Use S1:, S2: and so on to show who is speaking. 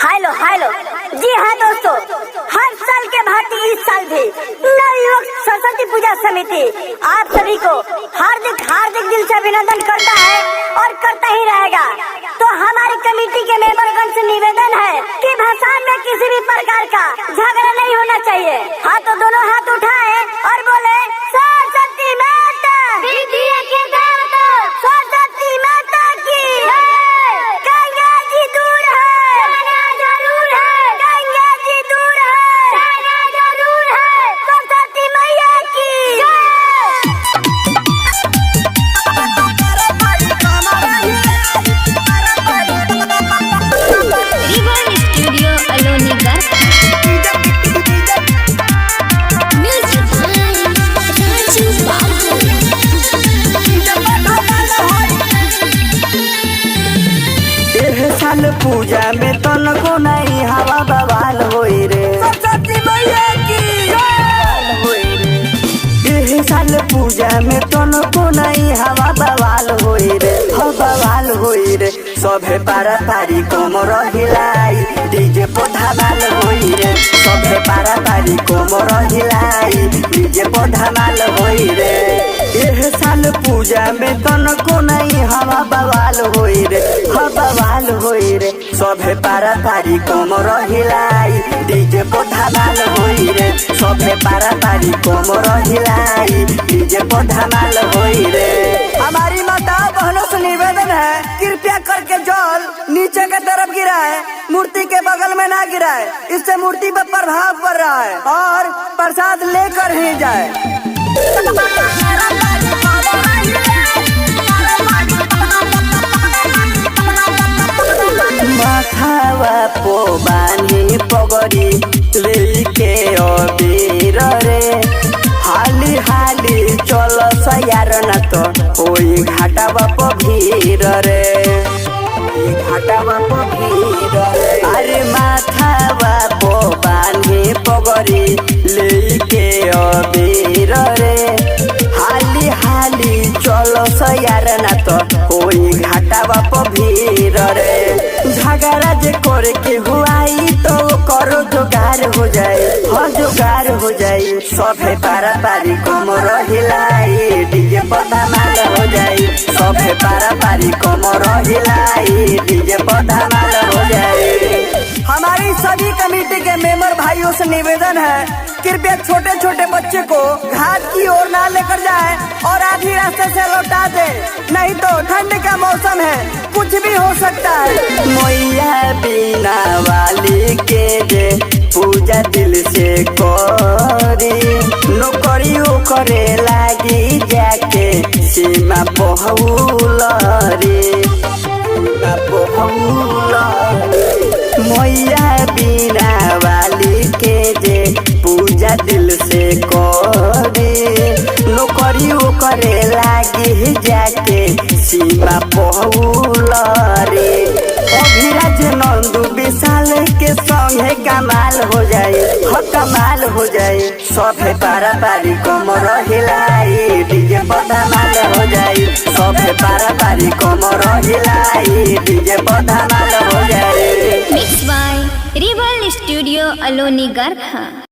S1: Hello hello. जी हाँ दोस्तों, हर साल के भांति इस साल भी नवयुवक सरस्वती पूजा समिति आप सभी को हार्दिक हार्दिक दिल से अभिनंदन करता है और करता ही रहेगा। तो हमारी कमेटी के मेंबरगण से निवेदन है कि भाषण में किसी भी प्रकार का झगड़ा नहीं होना चाहिए। हाँ तो दोनों हाथ उठाए और बोले सरस्वती माता विद्या के दाता, सरस्वती माता की गंगा जी दूर है, जरूर है, गंगा जी दूर है, जरूर है, सरस्वती मैया की
S2: रिबन स्टूडियो अलोनी गाथा म्यूजिक राजू बाबू।
S3: साल पूजा में तनको नहीं हवा बवाल होई रे, सरस्वती मैया की एह साल पूजा में तनको नहीं हवा बवाल होई रे, बवाल होई रे। सभे पारा पारी कोमर हिलाई डीजे पौधा माल होई रे, सभे पारा पारी कोमर हिलाई डीजे पौधा माल होई रे। एह साल पूजा में तनको नहीं हवा बवाल होई रे, बवाल होई रे। सभे पारा पारी कोमर हिलाई डीजे पौधा माल होई रे, सभे पारा पारी कोमर हिलाई डीजे पौधा माल होई रे। हमारी माता बहनों से निवेदन है, कृपया करके जल नीचे की तरफ गिराए, मूर्ति के बगल में ना गिराए, इससे मूर्ति पर प्रभाव पड़ रहा है और प्रसाद लेकर ही जाए। माथावा पो बानी पगड़ी लेके अबीर रे, हाली हाली चल सयार न तो ओई घाटा बाप भीर रे, घाटा बाप भीर रे। अरे माथावा पो बानी पगड़ी लेके अबीर रे, हाली हाली चल सयार न तो ओई घाटा बाप भीर रे। झगड़ा जे करे के हुआई तो करो जोगार हो जाए, हाँ जोगार हो जाए। सभे पारा पारी कोमर हिलाई डीजे पौधा माल हो जाए, सभे पारा पारी कोमर हिलाई डीजे पौधा माल हो जाए। हमारी सभी कमेटी के मेंबर भाइयों से निवेदन है, कृपया छोटे छोटे बच्चे को घाट की ओर ना लेकर जाए और आधी रास्ते से लौटा दे, नहीं तो ठंड का मौसम है, कुछ भी हो सकता है। मैया बिना वाली के जे पूजा दिल से करी, नौकरी करे लागी जाके सीमा पहुल रे, मैया बिना वाली के जे पूजा दिल से करे, नौकरी करे लागी जाके सीमा पहुल रे। अभिराज नंदू विशाल के संगे कमाल हो जाए, कमाल हो जाए। सभे पारा पारी कोमर हिलाई डीजे पौधा माल हो जाए, सभे पारा पारी कोमर हिलाई डीजे पौधा माल हो जाए।
S2: मिक्स बाय रिबन स्टूडियो अलोनी गाथा।